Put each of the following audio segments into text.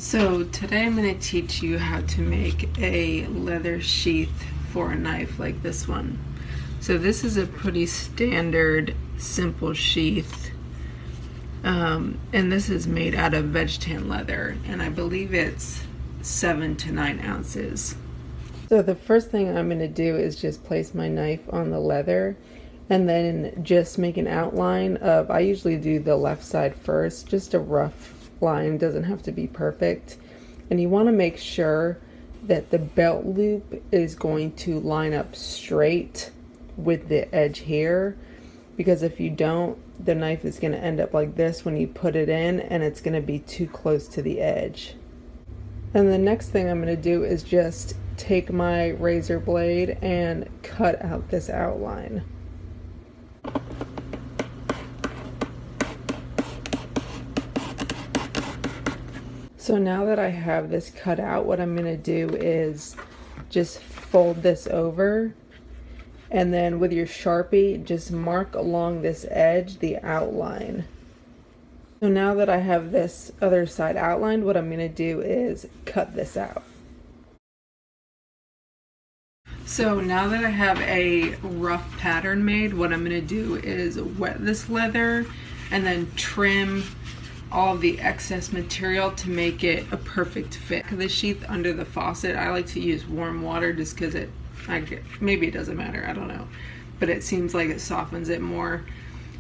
So today I'm going to teach you how to make a leather sheath for a knife like this one. So this is a pretty standard simple sheath, and this is made out of veg tan leather, and I believe it's 7 to 9 ounces. So the first thing I'm going to do is just place my knife on the leather and then just make an outline of, I usually do the left side first, just a rough line, doesn't have to be perfect. And you want to make sure that the belt loop is going to line up straight with the edge here, because if you don't, the knife is going to end up like this when you put it in, and it's going to be too close to the edge. And the next thing I'm going to do is just take my razor blade and cut out this outline. So now that I have this cut out, what I'm going to do is just fold this over, and then with your Sharpie, just mark along this edge the outline. So now that I have this other side outlined, what I'm going to do is cut this out. So now that I have a rough pattern made, what I'm going to do is wet this leather and then trim all the excess material to make it a perfect fit. The sheath under the faucet, I like to use warm water just because maybe it doesn't matter, I don't know, but it seems like it softens it more.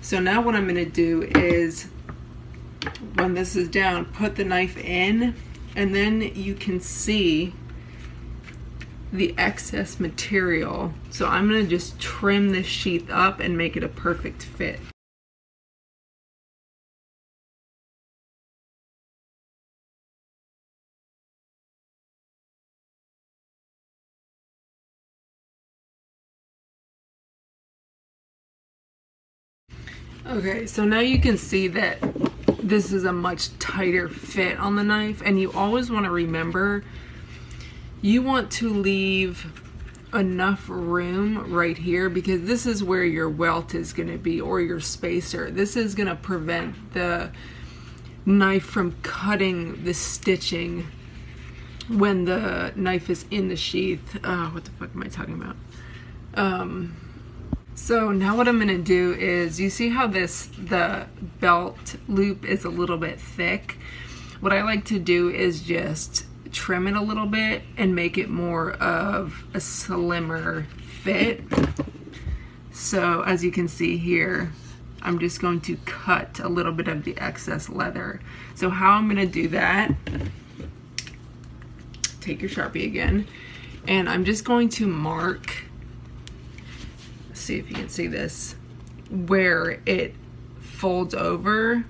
So now what I'm going to do is, when this is down, put the knife in, and then you can see the excess material. So I'm going to just trim this sheath up and make it a perfect fit. Okay, so now you can see that this is a much tighter fit on the knife, and you always want to remember, you want to leave enough room right here, because this is where your welt is going to be, or your spacer. This is going to prevent the knife from cutting the stitching when the knife is in the sheath. What the fuck am I talking about? So now what I'm going to do is, you see how the belt loop is a little bit thick? What I like to do is just trim it a little bit and make it more of a slimmer fit. So as you can see here, I'm just going to cut a little bit of the excess leather. So how I'm going to do that, take your Sharpie again, and I'm just going to mark, see if you can see this, where it folds over.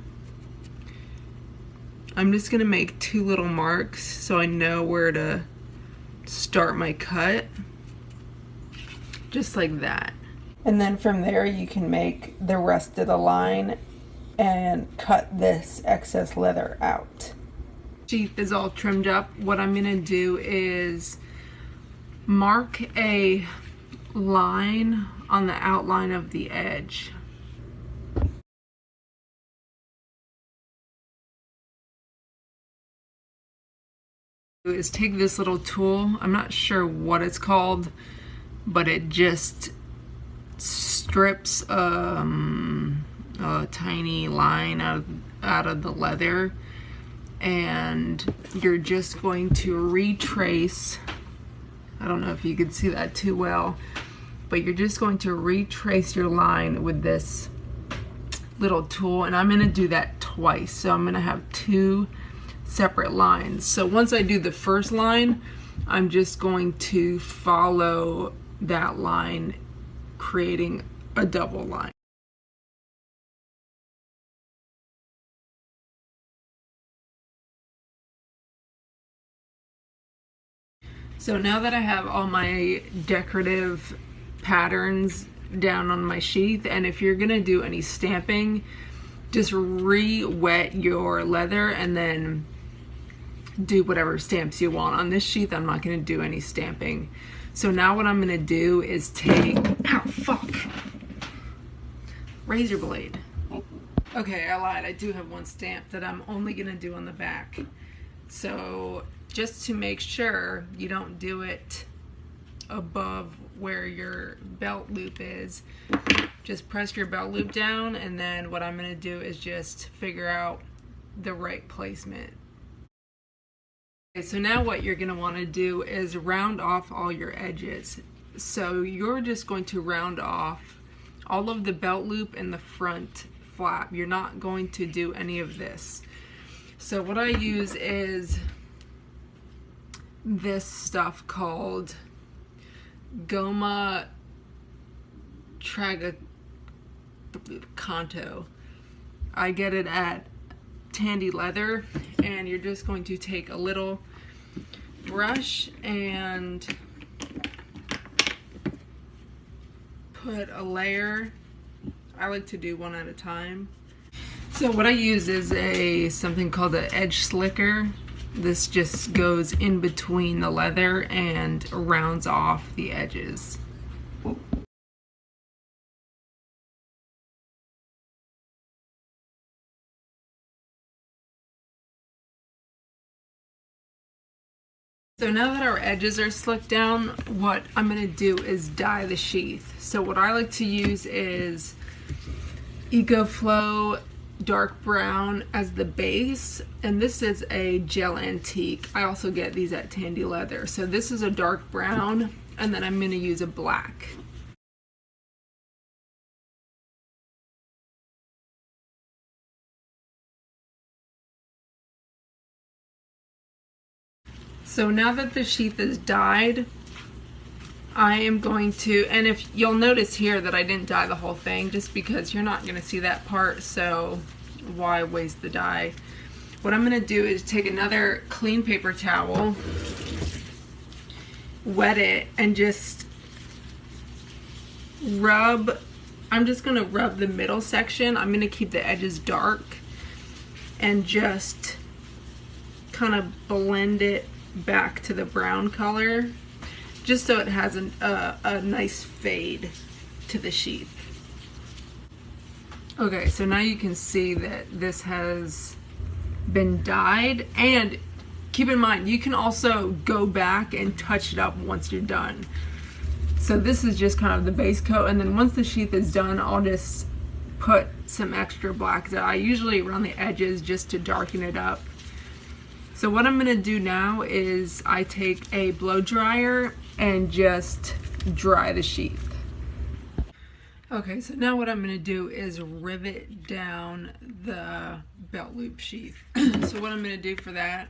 I'm just gonna make 2 little marks so I know where to start my cut, just like that. And then from there you can make the rest of the line and cut this excess leather out. Sheath is all trimmed up. What I'm gonna do is mark a line on the outline of the edge. Is take this little tool, I'm not sure what it's called, but it just strips a tiny line out of the leather, and you're just going to retrace. I don't know if you can see that too well, but you're just going to retrace your line with this little tool, and I'm going to do that twice. So I'm going to have 2 separate lines. So once I do the first line, I'm just going to follow that line, creating a double line. So now that I have all my decorative patterns down on my sheath, and if you're gonna do any stamping, just re-wet your leather and then do whatever stamps you want. On this sheath, I'm not gonna do any stamping. So now what I'm gonna do is take, ow, fuck, razor blade. Okay, I lied, I do have one stamp that I'm only gonna do on the back. So just to make sure you don't do it above where your belt loop is, just press your belt loop down, and then what I'm going to do is just figure out the right placement. Okay, so now what you're going to want to do is round off all your edges. So you're just going to round off all of the belt loop and the front flap. You're not going to do any of this. So what I use is this stuff called Goma Tragacanto. I get it at Tandy Leather, and you're just going to take a little brush and put a layer. I like to do one at a time. So what I use is something called an edge slicker. This just goes in between the leather and rounds off the edges. So now that our edges are slicked down, what I'm going to do is dye the sheath. So what I like to use is EcoFlow dark brown as the base, and this is a gel antique. I also get these at Tandy Leather. So this is a dark brown, and then I'm going to use a black. So now that the sheath is dyed, I am going to, and if you'll notice here that I didn't dye the whole thing, just because you're not going to see that part, so why waste the dye? What I'm going to do is take another clean paper towel, wet it, and just rub. I'm just going to rub the middle section. I'm going to keep the edges dark and just kind of blend it back to the brown color, just so it has a nice fade to the sheath. Okay, so now you can see that this has been dyed, and keep in mind you can also go back and touch it up once you're done. So this is just kind of the base coat, and then once the sheath is done, I'll just put some extra black dye, usually around the edges, just to darken it up. So what I'm going to do now is I take a blow dryer and just dry the sheath. Okay, so now what I'm going to do is rivet down the belt loop sheath. So what I'm going to do for that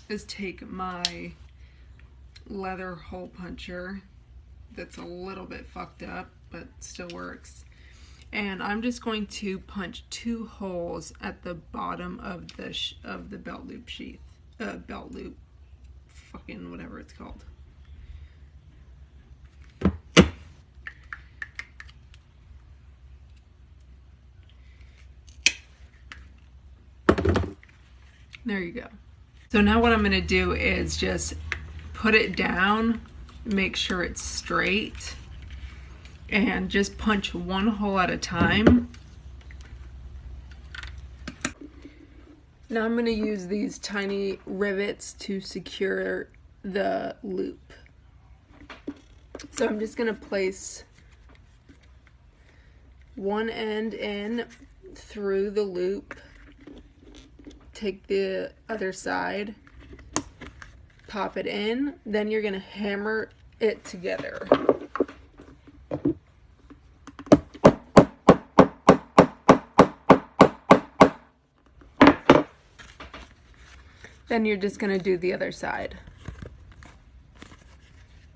is take my leather hole puncher that's a little bit fucked up but still works, and I'm just going to punch 2 holes at the bottom of the belt loop sheath, belt loop, fucking whatever it's called. There you go. So now what I'm going to do is just put it down, make sure it's straight, and just punch 1 hole at a time. Now I'm going to use these tiny rivets to secure the loop. So I'm just going to place one end in through the loop, take the other side, pop it in, then you're going to hammer it together. Then you're just going to do the other side.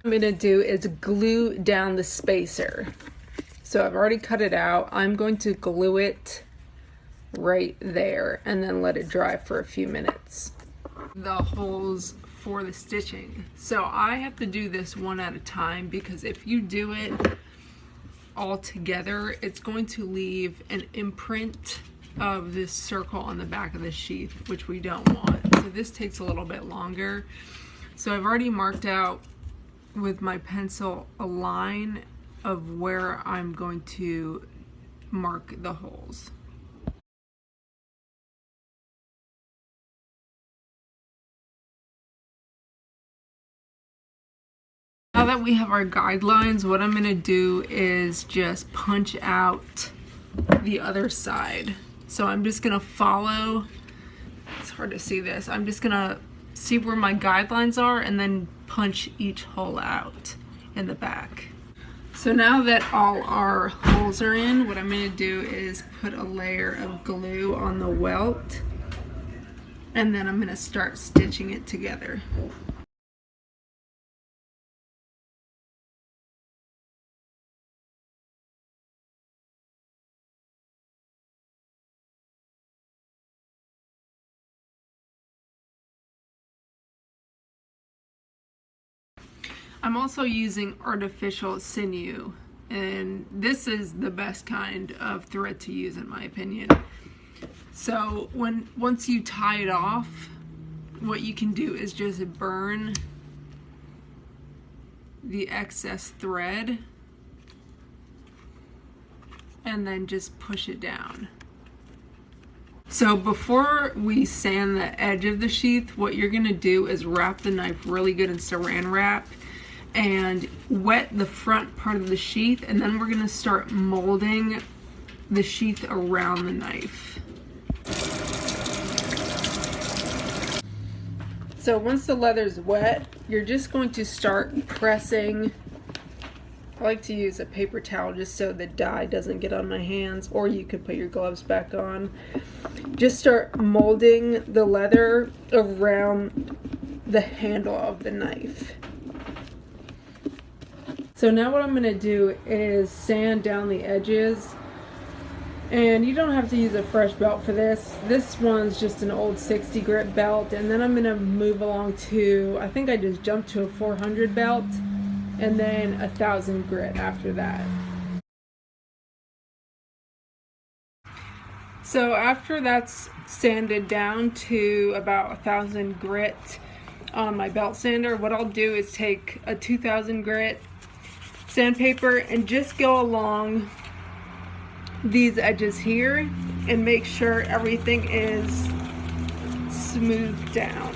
What I'm going to do is glue down the spacer. So I've already cut it out. I'm going to glue it right there and then let it dry for a few minutes. The holes for the stitching. So I have to do this one at a time, because if you do it all together, it's going to leave an imprint of this circle on the back of the sheath, which we don't want. So this takes a little bit longer. So I've already marked out with my pencil a line of where I'm going to mark the holes. Now that we have our guidelines, what I'm gonna do is just punch out the other side. So I'm just gonna follow, it's hard to see this, I'm just gonna see where my guidelines are and then punch each hole out in the back. So now that all our holes are in, what I'm gonna do is put a layer of glue on the welt, and then I'm gonna start stitching it together. I'm also using artificial sinew, and this is the best kind of thread to use in my opinion. So once you tie it off, what you can do is just burn the excess thread and then just push it down. So before we sand the edge of the sheath, what you're gonna do is wrap the knife really good in saran wrap and wet the front part of the sheath, and then we're gonna start molding the sheath around the knife. So once the leather's wet, you're just going to start pressing. I like to use a paper towel just so the dye doesn't get on my hands, or you could put your gloves back on. Just start molding the leather around the handle of the knife. So now what I'm going to do is sand down the edges, and you don't have to use a fresh belt for this. This one's just an old 60 grit belt, and then I'm going to move along to, I think I just jumped to a 400 belt, and then 1000 grit after that. So after that's sanded down to about 1000 grit on my belt sander, what I'll do is take a 2000 grit sandpaper and just go along these edges here and make sure everything is smoothed down.